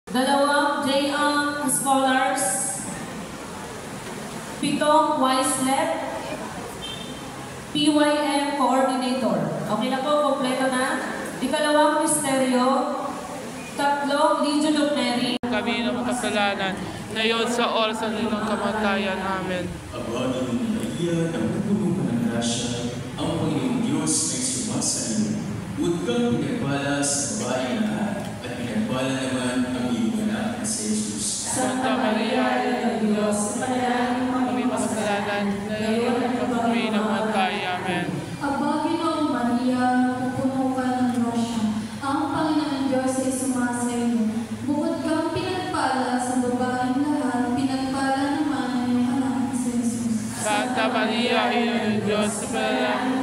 Dalawang J.A. scholars, 7 Wiselet, PYM coordinator. Okay na po, kompleto na. Ikalawang misteryo, 3 Legion of Mary. Kami ng makasalanan, ngayon sa oras ng kamatayan namin. Aba ng Maria, ang nagpuno ng grasya, ang Panginoong Diyos ay sumasa iyo. Huwag kang pinagpala sa babaeng lahat, at pinagpala naman ang iyong anak na si Jesus. Santa Maria, Ina ng Diyos, panalangin kami makasalanan, ngayon at kami ng kamatayan. Amen. Aba, Ginoong Maria, pupuno ka ng grasya. Ang Panginoon Diyos ay sumasa iyo. Bukod kang pinagpala sa babaeng lahat, pinagpala naman ang iyong anak na si Jesus. Santa Maria, Ina ng Diyos, panalangin